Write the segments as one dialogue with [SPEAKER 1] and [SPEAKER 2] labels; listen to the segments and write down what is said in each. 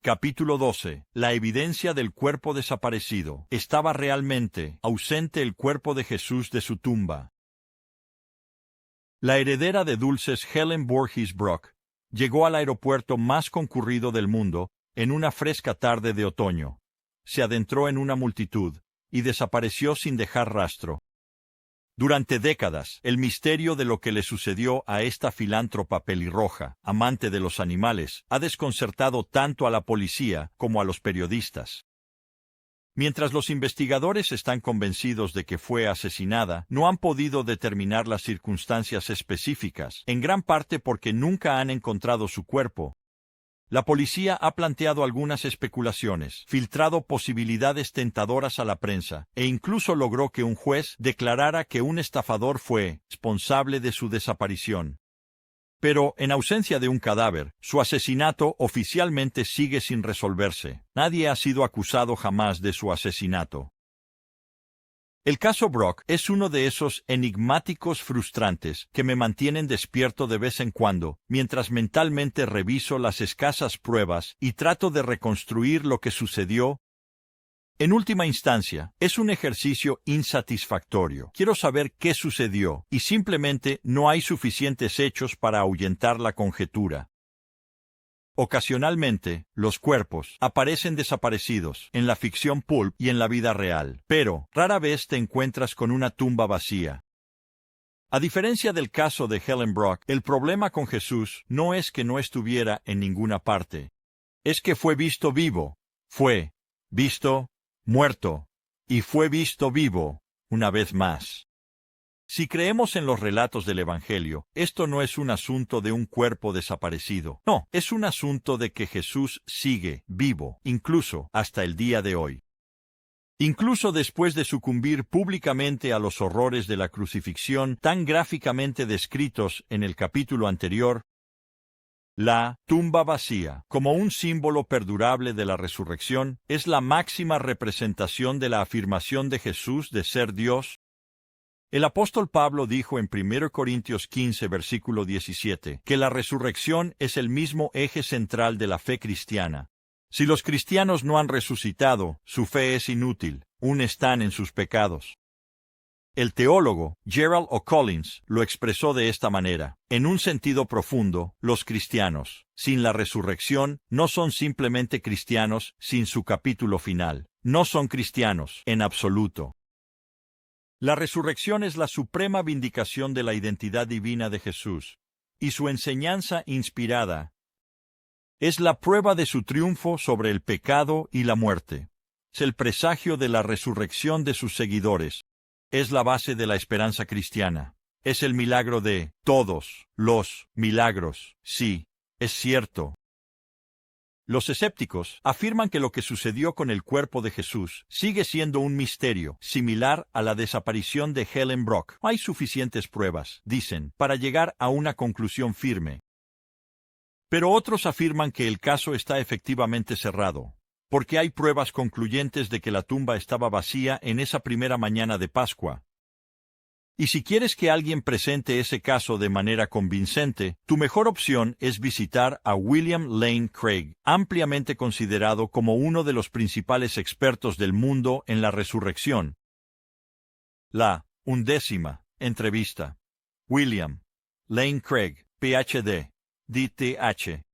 [SPEAKER 1] Capítulo 12. La evidencia del cuerpo desaparecido. Estaba realmente ausente el cuerpo de Jesús de su tumba. La heredera de dulces Helen Voorhees Brock llegó al aeropuerto más concurrido del mundo en una fresca tarde de otoño. Se adentró en una multitud y desapareció sin dejar rastro. Durante décadas, el misterio de lo que le sucedió a esta filántropa pelirroja, amante de los animales, ha desconcertado tanto a la policía como a los periodistas. Mientras los investigadores están convencidos de que fue asesinada, no han podido determinar las circunstancias específicas, en gran parte porque nunca han encontrado su cuerpo. La policía ha planteado algunas especulaciones, filtrado posibilidades tentadoras a la prensa, e incluso logró que un juez declarara que un estafador fue responsable de su desaparición. Pero, en ausencia de un cadáver, su asesinato oficialmente sigue sin resolverse. Nadie ha sido acusado jamás de su asesinato. El caso Brock es uno de esos enigmáticos frustrantes que me mantienen despierto de vez en cuando, mientras mentalmente reviso las escasas pruebas y trato de reconstruir lo que sucedió. En última instancia, es un ejercicio insatisfactorio. Quiero saber qué sucedió, y simplemente no hay suficientes hechos para ahuyentar la conjetura. Ocasionalmente, los cuerpos aparecen desaparecidos en la ficción pulp y en la vida real, pero rara vez te encuentras con una tumba vacía. A diferencia del caso de Helen Brock, el problema con Jesús no es que no estuviera en ninguna parte. Es que fue visto vivo, fue visto muerto, y fue visto vivo una vez más. Si creemos en los relatos del Evangelio, esto no es un asunto de un cuerpo desaparecido. No, es un asunto de que Jesús sigue vivo, incluso hasta el día de hoy. Incluso después de sucumbir públicamente a los horrores de la crucifixión tan gráficamente descritos en el capítulo anterior, la tumba vacía, como un símbolo perdurable de la resurrección, es la máxima representación de la afirmación de Jesús de ser Dios. El apóstol Pablo dijo en 1 Corintios 15, versículo 17, que la resurrección es el mismo eje central de la fe cristiana. Si los cristianos no han resucitado, su fe es inútil, aún están en sus pecados. El teólogo Gerald O'Collins lo expresó de esta manera: en un sentido profundo, los cristianos, sin la resurrección, no son simplemente cristianos sin su capítulo final. No son cristianos, en absoluto. La resurrección es la suprema vindicación de la identidad divina de Jesús, y su enseñanza inspirada es la prueba de su triunfo sobre el pecado y la muerte. Es el presagio de la resurrección de sus seguidores. Es la base de la esperanza cristiana. Es el milagro de todos los milagros. Sí, es cierto. Los escépticos afirman que lo que sucedió con el cuerpo de Jesús sigue siendo un misterio, similar a la desaparición de Helen Brock. No hay suficientes pruebas, dicen, para llegar a una conclusión firme. Pero otros afirman que el caso está efectivamente cerrado, porque hay pruebas concluyentes de que la tumba estaba vacía en esa primera mañana de Pascua. Y si quieres que alguien presente ese caso de manera convincente, tu mejor opción es visitar a William Lane Craig, ampliamente considerado como uno de los principales expertos del mundo en la resurrección. La 11ª entrevista. William Lane Craig, Ph.D., D.Th.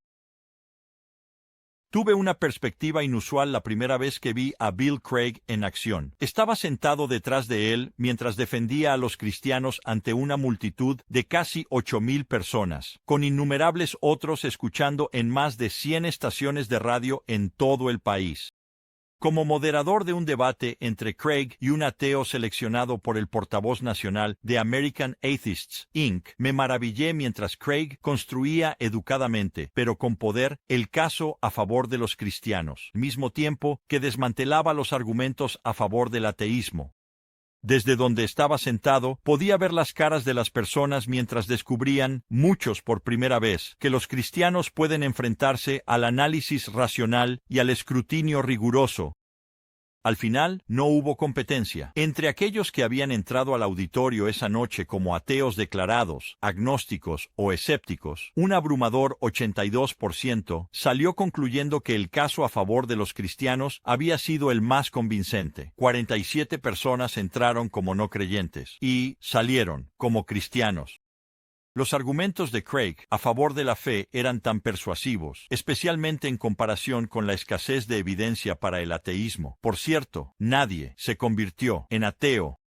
[SPEAKER 1] Tuve una perspectiva inusual la primera vez que vi a Bill Craig en acción. Estaba sentado detrás de él mientras defendía a los cristianos ante una multitud de casi 8,000 personas, con innumerables otros escuchando en más de 100 estaciones de radio en todo el país. Como moderador de un debate entre Craig y un ateo seleccionado por el portavoz nacional de American Atheists, Inc., me maravillé mientras Craig construía educadamente, pero con poder, el caso a favor de los cristianos, al mismo tiempo que desmantelaba los argumentos a favor del ateísmo. Desde donde estaba sentado, podía ver las caras de las personas mientras descubrían, muchos por primera vez, que los cristianos pueden enfrentarse al análisis racional y al escrutinio riguroso. Al final, no hubo competencia. Entre aquellos que habían entrado al auditorio esa noche como ateos declarados, agnósticos o escépticos, un abrumador 82% salió concluyendo que el caso a favor de los cristianos había sido el más convincente. 47 personas entraron como no creyentes y salieron como cristianos. Los argumentos de Craig a favor de la fe eran tan persuasivos, especialmente en comparación con la escasez de evidencia para el ateísmo. Por cierto, nadie se convirtió en ateo.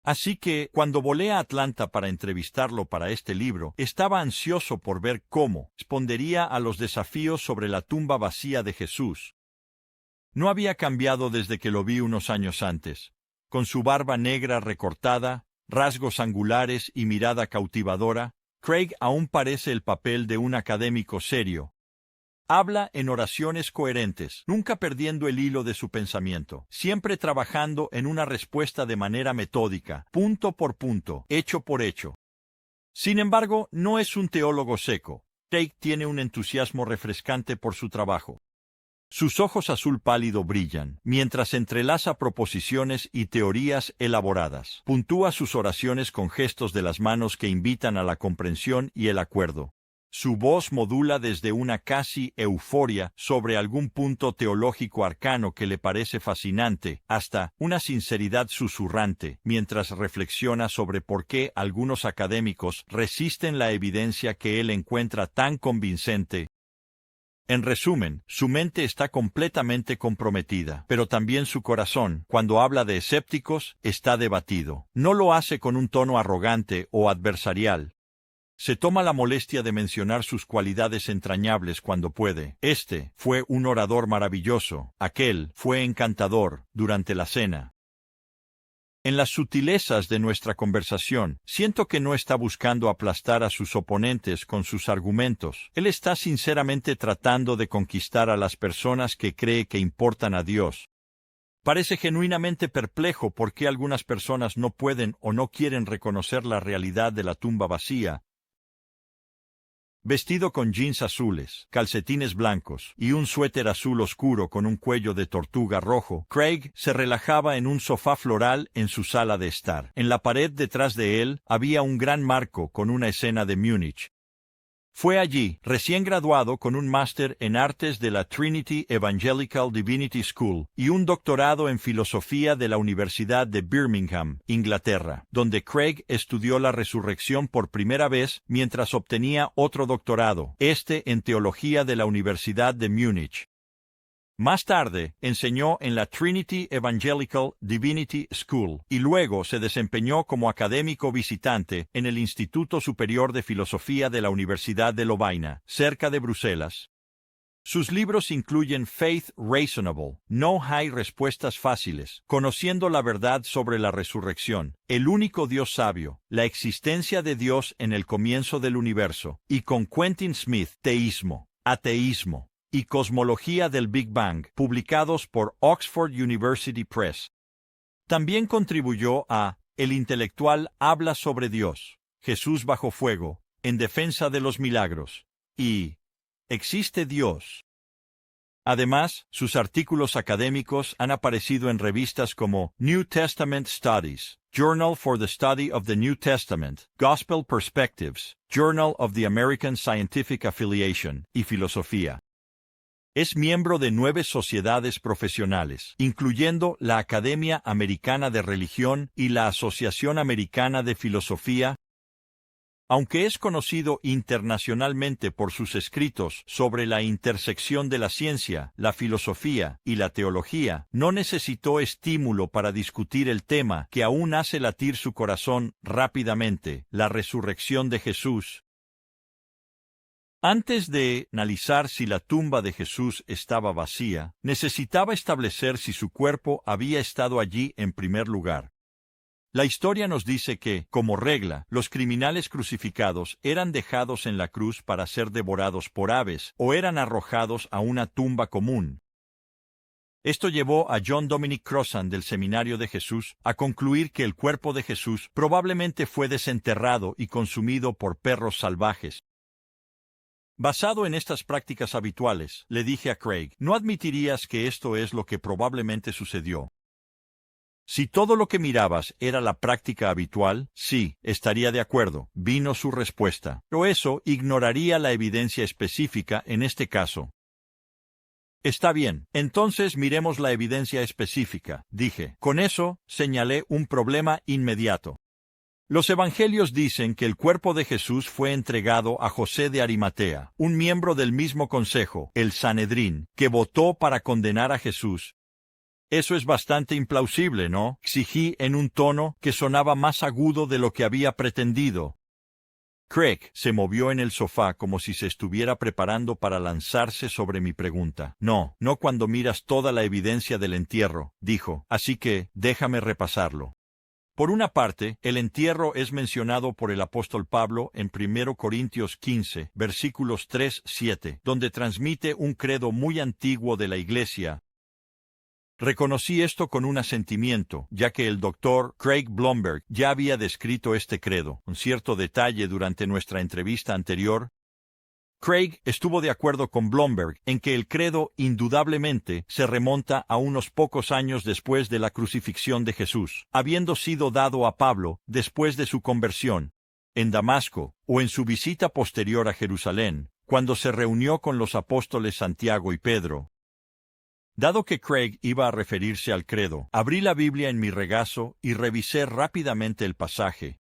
[SPEAKER 1] Así que, cuando volé a Atlanta para entrevistarlo para este libro, estaba ansioso por ver cómo respondería a los desafíos sobre la tumba vacía de Jesús. No había cambiado desde que lo vi unos años antes. Con su barba negra recortada, rasgos angulares y mirada cautivadora, Craig aún parece el papel de un académico serio. Habla en oraciones coherentes, nunca perdiendo el hilo de su pensamiento, siempre trabajando en una respuesta de manera metódica, punto por punto, hecho por hecho. Sin embargo, no es un teólogo seco. Craig tiene un entusiasmo refrescante por su trabajo. Sus ojos azul pálido brillan, mientras entrelaza proposiciones y teorías elaboradas. Puntúa sus oraciones con gestos de las manos que invitan a la comprensión y el acuerdo. Su voz modula desde una casi euforia sobre algún punto teológico arcano que le parece fascinante, hasta una sinceridad susurrante, mientras reflexiona sobre por qué algunos académicos resisten la evidencia que él encuentra tan convincente. En resumen, su mente está completamente comprometida, pero también su corazón, cuando habla de escépticos, está debatido. No lo hace con un tono arrogante o adversarial. Se toma la molestia de mencionar sus cualidades entrañables cuando puede. Este fue un orador maravilloso, aquel fue encantador durante la cena. En las sutilezas de nuestra conversación, siento que no está buscando aplastar a sus oponentes con sus argumentos. Él está sinceramente tratando de conquistar a las personas que cree que importan a Dios. Parece genuinamente perplejo por qué algunas personas no pueden o no quieren reconocer la realidad de la tumba vacía. Vestido con jeans azules, calcetines blancos y un suéter azul oscuro con un cuello de tortuga rojo, Craig se relajaba en un sofá floral en su sala de estar. En la pared detrás de él había un gran marco con una escena de Múnich. Fue allí, recién graduado con un máster en artes de la Trinity Evangelical Divinity School y un doctorado en filosofía de la Universidad de Birmingham, Inglaterra, donde Craig estudió la resurrección por primera vez mientras obtenía otro doctorado, en teología de la Universidad de Múnich. Más tarde, enseñó en la Trinity Evangelical Divinity School y luego se desempeñó como académico visitante en el Instituto Superior de Filosofía de la Universidad de Lovaina, cerca de Bruselas. Sus libros incluyen Faith Reasonable, No hay respuestas fáciles, Conociendo la verdad sobre la resurrección, El único Dios sabio, La existencia de Dios en el comienzo del universo, y con Quentin Smith, Teísmo, Ateísmo y Cosmología del Big Bang, publicados por Oxford University Press. También contribuyó a El intelectual habla sobre Dios, Jesús bajo fuego, En defensa de los milagros, y ¿Existe Dios? Además, sus artículos académicos han aparecido en revistas como New Testament Studies, Journal for the Study of the New Testament, Gospel Perspectives, Journal of the American Scientific Affiliation, y Filosofía. Es miembro de 9 sociedades profesionales, incluyendo la Academia Americana de Religión y la Asociación Americana de Filosofía. Aunque es conocido internacionalmente por sus escritos sobre la intersección de la ciencia, la filosofía y la teología, no necesitó estímulo para discutir el tema que aún hace latir su corazón rápidamente, la resurrección de Jesús. Antes de analizar si la tumba de Jesús estaba vacía, necesitaba establecer si su cuerpo había estado allí en primer lugar. La historia nos dice que, como regla, los criminales crucificados eran dejados en la cruz para ser devorados por aves o eran arrojados a una tumba común. Esto llevó a John Dominic Crossan del Seminario de Jesús a concluir que el cuerpo de Jesús probablemente fue desenterrado y consumido por perros salvajes. Basado en estas prácticas habituales, le dije a Craig, ¿no admitirías que esto es lo que probablemente sucedió? Si todo lo que mirabas era la práctica habitual, sí, estaría de acuerdo, vino su respuesta. Pero eso ignoraría la evidencia específica en este caso. Está bien, entonces miremos la evidencia específica, dije. Con eso, señalé un problema inmediato. Los evangelios dicen que el cuerpo de Jesús fue entregado a José de Arimatea, un miembro del mismo consejo, el Sanedrín, que votó para condenar a Jesús. Eso es bastante implausible, ¿no? Exigí en un tono que sonaba más agudo de lo que había pretendido. Craig se movió en el sofá como si se estuviera preparando para lanzarse sobre mi pregunta. No cuando miras toda la evidencia del entierro, dijo, así que déjame repasarlo. Por una parte, el entierro es mencionado por el apóstol Pablo en 1 Corintios 15, versículos 3-7, donde transmite un credo muy antiguo de la Iglesia. Reconocí esto con un asentimiento, ya que el doctor Craig Blomberg ya había descrito este credo, con cierto detalle durante nuestra entrevista anterior. Craig estuvo de acuerdo con Blomberg en que el credo indudablemente se remonta a unos pocos años después de la crucifixión de Jesús, habiendo sido dado a Pablo después de su conversión, en Damasco, o en su visita posterior a Jerusalén, cuando se reunió con los apóstoles Santiago y Pedro. Dado que Craig iba a referirse al credo, abrí la Biblia en mi regazo y revisé rápidamente el pasaje.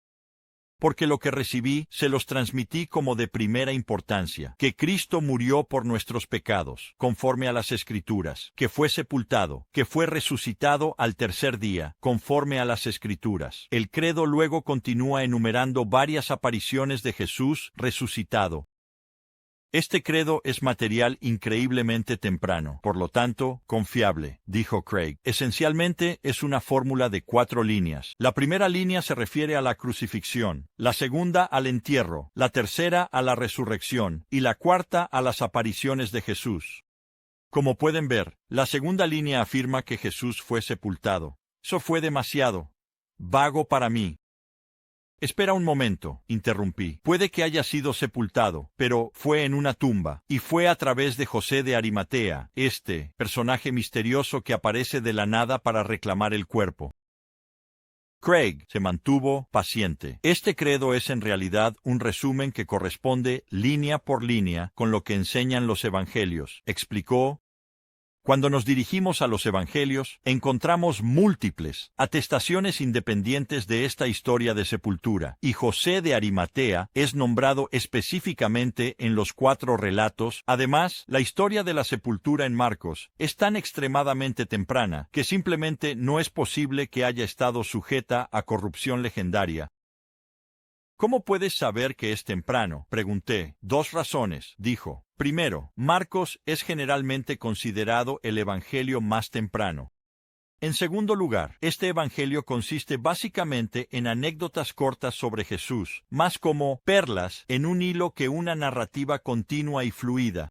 [SPEAKER 1] Porque lo que recibí se los transmití como de primera importancia, que Cristo murió por nuestros pecados, conforme a las Escrituras, que fue sepultado, que fue resucitado al tercer día, conforme a las Escrituras. El credo luego continúa enumerando varias apariciones de Jesús resucitado. Este credo es material increíblemente temprano, por lo tanto, confiable, dijo Craig. Esencialmente es una fórmula de 4 líneas. La primera línea se refiere a la crucifixión, la segunda al entierro, la tercera a la resurrección y la cuarta a las apariciones de Jesús. Como pueden ver, la segunda línea afirma que Jesús fue sepultado. Eso fue demasiado vago para mí. Espera un momento, interrumpí. Puede que haya sido sepultado, pero fue en una tumba, y fue a través de José de Arimatea, este personaje misterioso que aparece de la nada para reclamar el cuerpo. Craig se mantuvo paciente. Este credo es en realidad un resumen que corresponde línea por línea con lo que enseñan los evangelios, explicó. Cuando nos dirigimos a los evangelios, encontramos múltiples atestaciones independientes de esta historia de sepultura, y José de Arimatea es nombrado específicamente en los 4 relatos. Además, la historia de la sepultura en Marcos es tan extremadamente temprana que simplemente no es posible que haya estado sujeta a corrupción legendaria. ¿Cómo puedes saber que es temprano?, pregunté. 2 razones, dijo. Primero, Marcos es generalmente considerado el evangelio más temprano. En segundo lugar, este evangelio consiste básicamente en anécdotas cortas sobre Jesús, más como perlas en un hilo que una narrativa continua y fluida.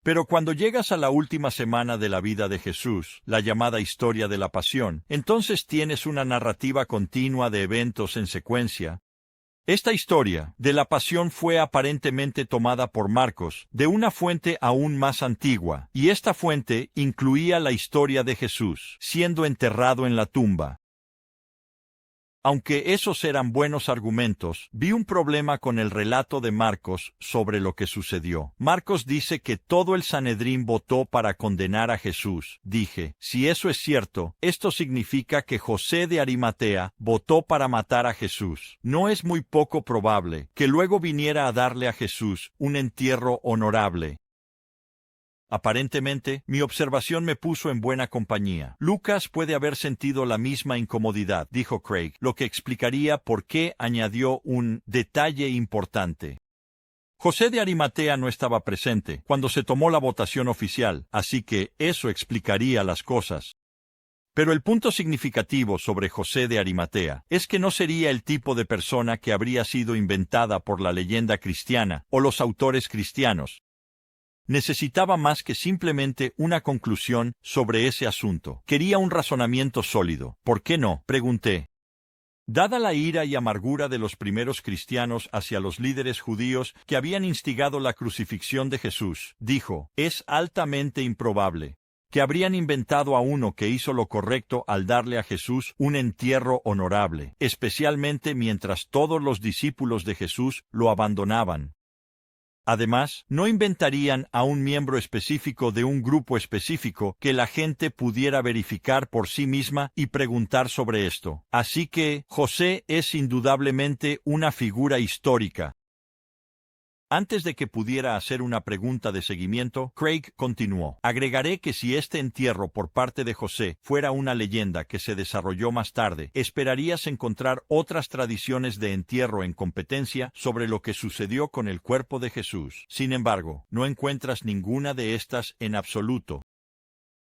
[SPEAKER 1] Pero cuando llegas a la última semana de la vida de Jesús, la llamada historia de la Pasión, entonces tienes una narrativa continua de eventos en secuencia. Esta historia de la Pasión fue aparentemente tomada por Marcos de una fuente aún más antigua, y esta fuente incluía la historia de Jesús siendo enterrado en la tumba. Aunque esos eran buenos argumentos, vi un problema con el relato de Marcos sobre lo que sucedió. Marcos dice que todo el Sanedrín votó para condenar a Jesús. Dije, si eso es cierto, esto significa que José de Arimatea votó para matar a Jesús. No es muy poco probable que luego viniera a darle a Jesús un entierro honorable. Aparentemente, mi observación me puso en buena compañía. Lucas puede haber sentido la misma incomodidad, dijo Craig, lo que explicaría por qué añadió un detalle importante. José de Arimatea no estaba presente cuando se tomó la votación oficial, así que eso explicaría las cosas. Pero el punto significativo sobre José de Arimatea es que no sería el tipo de persona que habría sido inventada por la leyenda cristiana o los autores cristianos. Necesitaba más que simplemente una conclusión sobre ese asunto. Quería un razonamiento sólido. ¿Por qué no?, pregunté. Dada la ira y amargura de los primeros cristianos hacia los líderes judíos que habían instigado la crucifixión de Jesús, dijo, es altamente improbable que habrían inventado a uno que hizo lo correcto al darle a Jesús un entierro honorable, especialmente mientras todos los discípulos de Jesús lo abandonaban. Además, no inventarían a un miembro específico de un grupo específico que la gente pudiera verificar por sí misma y preguntar sobre esto. Así que, José es indudablemente una figura histórica. Antes de que pudiera hacer una pregunta de seguimiento, Craig continuó. Agregaré que si este entierro por parte de José fuera una leyenda que se desarrolló más tarde, esperarías encontrar otras tradiciones de entierro en competencia sobre lo que sucedió con el cuerpo de Jesús. Sin embargo, no encuentras ninguna de estas en absoluto.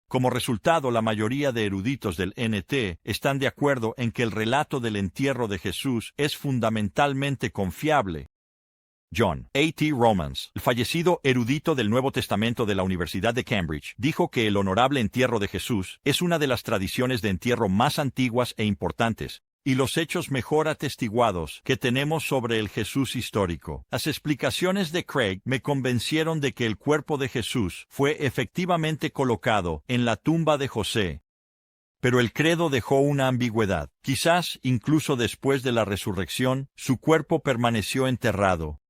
[SPEAKER 1] Como resultado, la mayoría de eruditos del NT están de acuerdo en que el relato del entierro de Jesús es fundamentalmente confiable. John A. T. Romans, el fallecido erudito del Nuevo Testamento de la Universidad de Cambridge, dijo que el honorable entierro de Jesús es una de las tradiciones de entierro más antiguas e importantes, y los hechos mejor atestiguados que tenemos sobre el Jesús histórico. Las explicaciones de Craig me convencieron de que el cuerpo de Jesús fue efectivamente colocado en la tumba de José. Pero el credo dejó una ambigüedad. Quizás, incluso después de la resurrección, su cuerpo permaneció enterrado.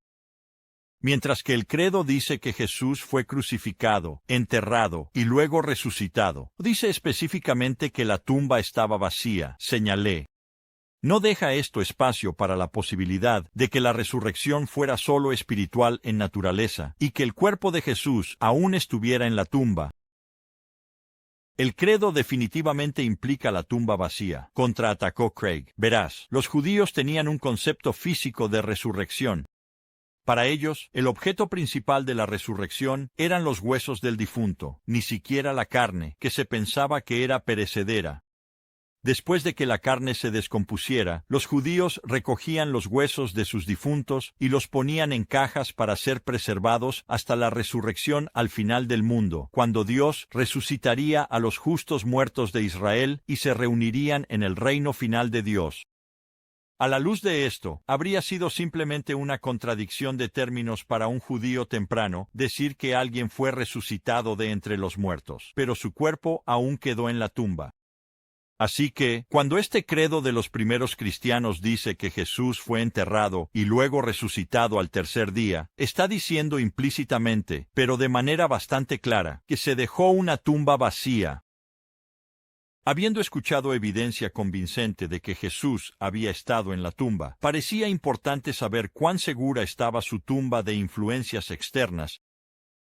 [SPEAKER 1] Mientras que el credo dice que Jesús fue crucificado, enterrado y luego resucitado, dice específicamente que la tumba estaba vacía, señalé. No deja esto espacio para la posibilidad de que la resurrección fuera solo espiritual en naturaleza y que el cuerpo de Jesús aún estuviera en la tumba. El credo definitivamente implica la tumba vacía, contraatacó Craig. Verás, los judíos tenían un concepto físico de resurrección. Para ellos, el objeto principal de la resurrección eran los huesos del difunto, ni siquiera la carne, que se pensaba que era perecedera. Después de que la carne se descompusiera, los judíos recogían los huesos de sus difuntos y los ponían en cajas para ser preservados hasta la resurrección al final del mundo, cuando Dios resucitaría a los justos muertos de Israel y se reunirían en el reino final de Dios. A la luz de esto, habría sido simplemente una contradicción de términos para un judío temprano decir que alguien fue resucitado de entre los muertos, pero su cuerpo aún quedó en la tumba. Así que, cuando este credo de los primeros cristianos dice que Jesús fue enterrado y luego resucitado al tercer día, está diciendo implícitamente, pero de manera bastante clara, que se dejó una tumba vacía. Habiendo escuchado evidencia convincente de que Jesús había estado en la tumba, parecía importante saber cuán segura estaba su tumba de influencias externas.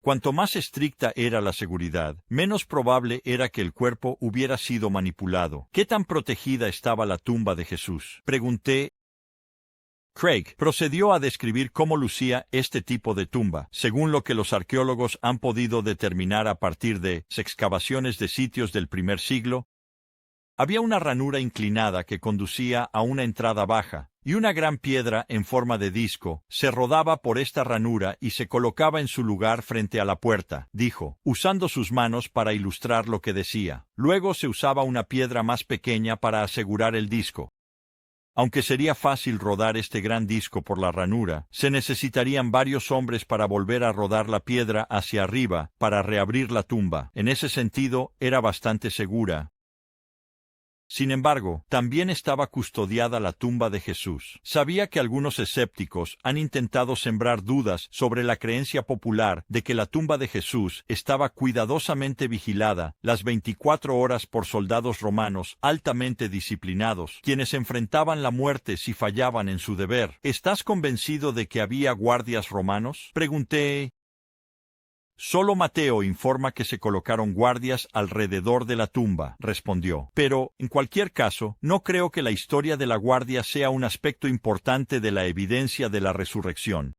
[SPEAKER 1] Cuanto más estricta era la seguridad, menos probable era que el cuerpo hubiera sido manipulado. ¿Qué tan protegida estaba la tumba de Jesús?, pregunté. Craig procedió a describir cómo lucía este tipo de tumba, según lo que los arqueólogos han podido determinar a partir de excavaciones de sitios del primer siglo. Había una ranura inclinada que conducía a una entrada baja, y una gran piedra en forma de disco se rodaba por esta ranura y se colocaba en su lugar frente a la puerta, dijo, usando sus manos para ilustrar lo que decía. Luego se usaba una piedra más pequeña para asegurar el disco. Aunque sería fácil rodar este gran disco por la ranura, se necesitarían varios hombres para volver a rodar la piedra hacia arriba para reabrir la tumba. En ese sentido, era bastante segura. Sin embargo, también estaba custodiada la tumba de Jesús. Sabía que algunos escépticos han intentado sembrar dudas sobre la creencia popular de que la tumba de Jesús estaba cuidadosamente vigilada las 24 horas por soldados romanos altamente disciplinados, quienes enfrentaban la muerte si fallaban en su deber. ¿Estás convencido de que había guardias romanos?, pregunté. Solo Mateo informa que se colocaron guardias alrededor de la tumba, respondió. Pero, en cualquier caso, no creo que la historia de la guardia sea un aspecto importante de la evidencia de la resurrección.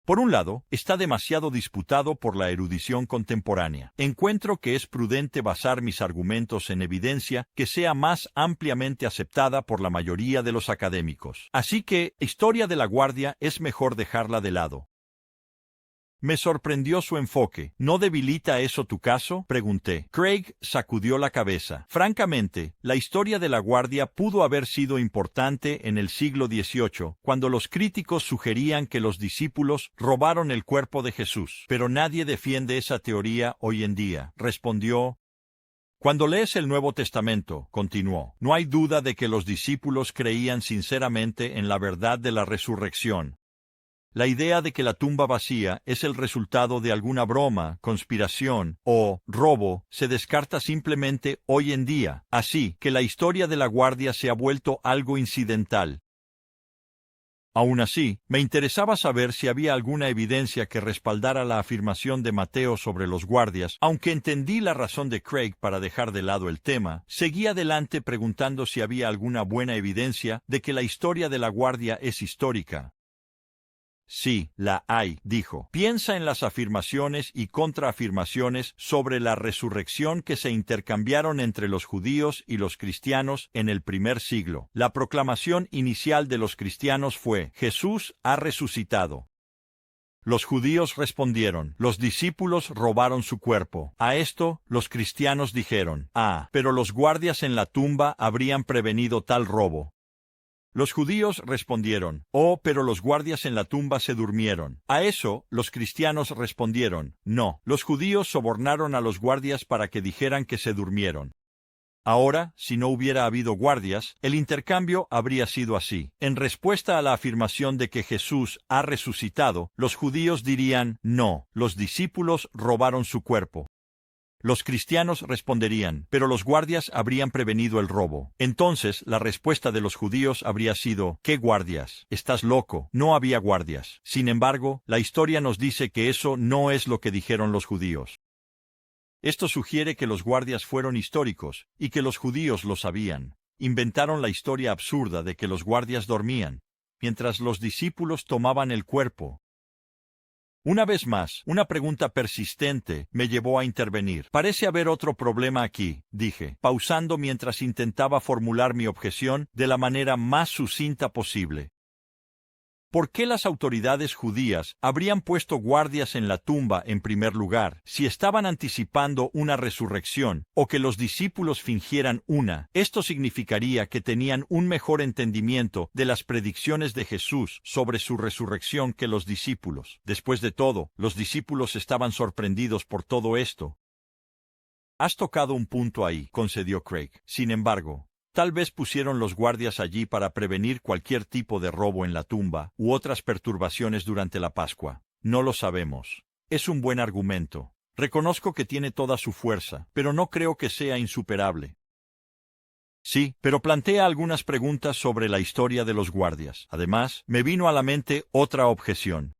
[SPEAKER 1] Por un lado, está demasiado disputado por la erudición contemporánea. Encuentro que es prudente basar mis argumentos en evidencia que sea más ampliamente aceptada por la mayoría de los académicos. Así que, la historia de la guardia es mejor dejarla de lado. Me sorprendió su enfoque. ¿No debilita eso tu caso?, pregunté. Craig sacudió la cabeza. Francamente, la historia de la guardia pudo haber sido importante en el siglo XVIII, cuando los críticos sugerían que los discípulos robaron el cuerpo de Jesús. Pero nadie defiende esa teoría hoy en día, respondió. Cuando lees el Nuevo Testamento, continuó, no hay duda de que los discípulos creían sinceramente en la verdad de la resurrección. La idea de que la tumba vacía es el resultado de alguna broma, conspiración o robo se descarta simplemente hoy en día, así que la historia de la guardia se ha vuelto algo incidental. Aún así, me interesaba saber si había alguna evidencia que respaldara la afirmación de Mateo sobre los guardias. Aunque entendí la razón de Craig para dejar de lado el tema, seguí adelante preguntando si había alguna buena evidencia de que la historia de la guardia es histórica. Sí, la hay, dijo. Piensa en las afirmaciones y contraafirmaciones sobre la resurrección que se intercambiaron entre los judíos y los cristianos en el primer siglo. La proclamación inicial de los cristianos fue: Jesús ha resucitado. Los judíos respondieron: los discípulos robaron su cuerpo. A esto, los cristianos dijeron: pero los guardias en la tumba habrían prevenido tal robo. Los judíos respondieron: pero los guardias en la tumba se durmieron. A eso, los cristianos respondieron: no, los judíos sobornaron a los guardias para que dijeran que se durmieron. Ahora, si no hubiera habido guardias, el intercambio habría sido así. En respuesta a la afirmación de que Jesús ha resucitado, los judíos dirían: no, los discípulos robaron su cuerpo. Los cristianos responderían: pero los guardias habrían prevenido el robo. Entonces, la respuesta de los judíos habría sido: ¿qué guardias? Estás loco, no había guardias. Sin embargo, la historia nos dice que eso no es lo que dijeron los judíos. Esto sugiere que los guardias fueron históricos, y que los judíos lo sabían. Inventaron la historia absurda de que los guardias dormían, mientras los discípulos tomaban el cuerpo. Una vez más, una pregunta persistente me llevó a intervenir. Parece haber otro problema aquí, dije, pausando mientras intentaba formular mi objeción de la manera más sucinta posible. ¿Por qué las autoridades judías habrían puesto guardias en la tumba en primer lugar, si estaban anticipando una resurrección, o que los discípulos fingieran una? Esto significaría que tenían un mejor entendimiento de las predicciones de Jesús sobre su resurrección que los discípulos. Después de todo, los discípulos estaban sorprendidos por todo esto. Has tocado un punto ahí, concedió Craig. Sin embargo, tal vez pusieron los guardias allí para prevenir cualquier tipo de robo en la tumba u otras perturbaciones durante la Pascua. No lo sabemos. Es un buen argumento. Reconozco que tiene toda su fuerza, pero no creo que sea insuperable. Sí, pero plantea algunas preguntas sobre la historia de los guardias. Además, me vino a la mente otra objeción.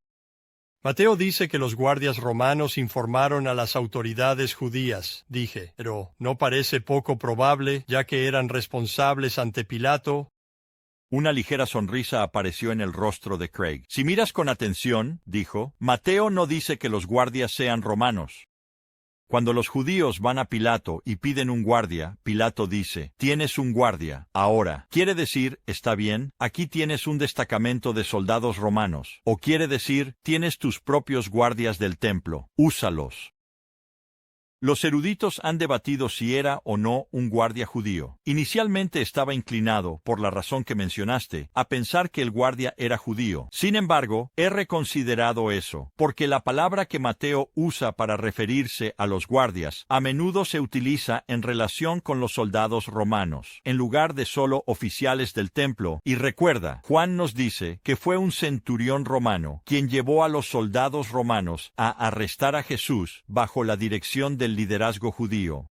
[SPEAKER 2] Mateo dice que los guardias romanos informaron a las autoridades judías, dije, pero ¿no parece poco probable, ya que eran responsables ante Pilato?
[SPEAKER 1] Una ligera sonrisa apareció en el rostro de Craig. Si miras con atención, dijo, Mateo no dice que los guardias sean romanos. Cuando los judíos van a Pilato y piden un guardia, Pilato dice: tienes un guardia. Ahora, quiere decir: está bien, aquí tienes un destacamento de soldados romanos. O quiere decir: tienes tus propios guardias del templo, úsalos. Los eruditos han debatido si era o no un guardia judío. Inicialmente estaba inclinado, por la razón que mencionaste, a pensar que el guardia era judío. Sin embargo, he reconsiderado eso, porque la palabra que Mateo usa para referirse a los guardias a menudo se utiliza en relación con los soldados romanos, en lugar de solo oficiales del templo. Y recuerda, Juan nos dice que fue un centurión romano quien llevó a los soldados romanos a arrestar a Jesús bajo la dirección del liderazgo judío.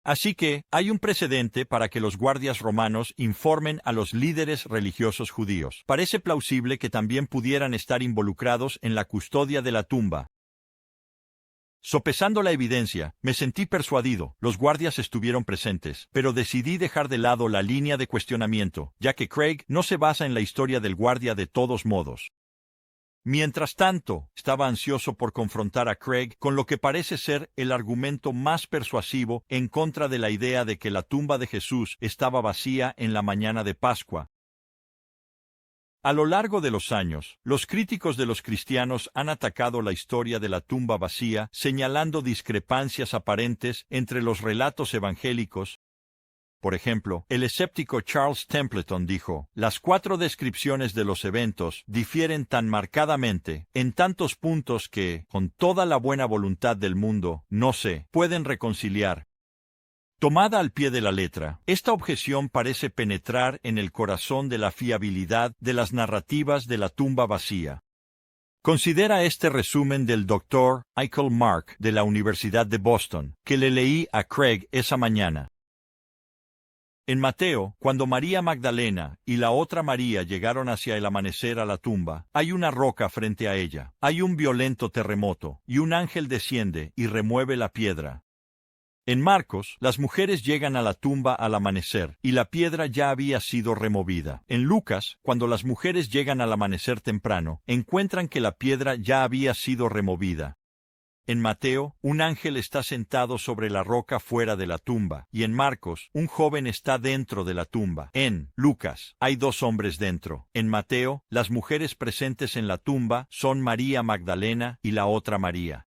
[SPEAKER 1] Así que, hay un precedente para que los guardias romanos informen a los líderes religiosos judíos. Parece plausible que también pudieran estar involucrados en la custodia de la tumba. Sopesando la evidencia, me sentí persuadido. Los guardias estuvieron presentes, pero decidí dejar de lado la línea de cuestionamiento, ya que Craig no se basa en la historia del guardia de todos modos. Mientras tanto, estaba ansioso por confrontar a Craig con lo que parece ser el argumento más persuasivo en contra de la idea de que la tumba de Jesús estaba vacía en la mañana de Pascua. A lo largo de los años, los críticos de los cristianos han atacado la historia de la tumba vacía, señalando discrepancias aparentes entre los relatos evangélicos. Por ejemplo, el escéptico Charles Templeton dijo, las 4 descripciones de los eventos difieren tan marcadamente, en tantos puntos que, con toda la buena voluntad del mundo, no se pueden reconciliar. Tomada al pie de la letra, esta objeción parece penetrar en el corazón de la fiabilidad de las narrativas de la tumba vacía. Considera este resumen del Dr. Michael Mark de la Universidad de Boston, que le leí a Craig esa mañana. En Mateo, cuando María Magdalena y la otra María llegaron hacia el amanecer a la tumba, hay una roca frente a ella, hay un violento terremoto, y un ángel desciende y remueve la piedra. En Marcos, las mujeres llegan a la tumba al amanecer, y la piedra ya había sido removida. En Lucas, cuando las mujeres llegan al amanecer temprano, encuentran que la piedra ya había sido removida. En Mateo, un ángel está sentado sobre la roca fuera de la tumba, y en Marcos, un joven está dentro de la tumba. En Lucas, hay 2 hombres dentro. En Mateo, las mujeres presentes en la tumba son María Magdalena y la otra María.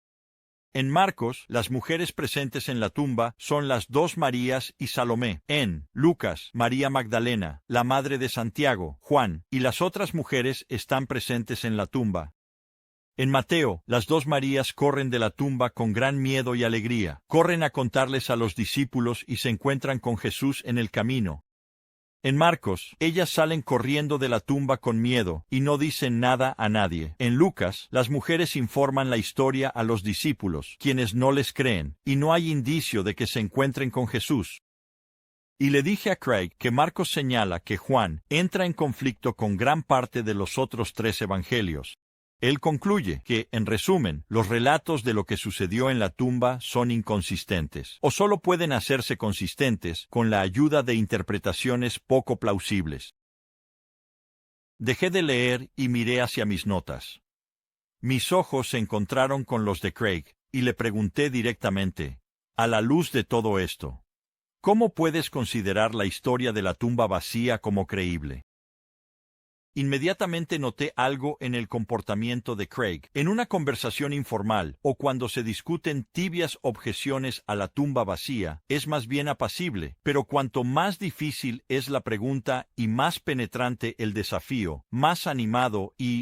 [SPEAKER 1] En Marcos, las mujeres presentes en la tumba son las 2 Marías y Salomé. En Lucas, María Magdalena, la madre de Santiago, Juan, y las otras mujeres están presentes en la tumba. En Mateo, las 2 Marías corren de la tumba con gran miedo y alegría. Corren a contarles a los discípulos y se encuentran con Jesús en el camino. En Marcos, ellas salen corriendo de la tumba con miedo y no dicen nada a nadie. En Lucas, las mujeres informan la historia a los discípulos, quienes no les creen, y no hay indicio de que se encuentren con Jesús. Y le dije a Craig que Marcos señala que Juan entra en conflicto con gran parte de los otros 3 evangelios. Él concluye que, en resumen, los relatos de lo que sucedió en la tumba son inconsistentes, o solo pueden hacerse consistentes con la ayuda de interpretaciones poco plausibles. Dejé de leer y miré hacia mis notas. Mis ojos se encontraron con los de Craig, y le pregunté directamente, a la luz de todo esto, ¿cómo puedes considerar la historia de la tumba vacía como creíble? Inmediatamente noté algo en el comportamiento de Craig. En una conversación informal, o cuando se discuten tibias objeciones a la tumba vacía, es más bien apacible, pero cuanto más difícil es la pregunta y más penetrante el desafío, más animado y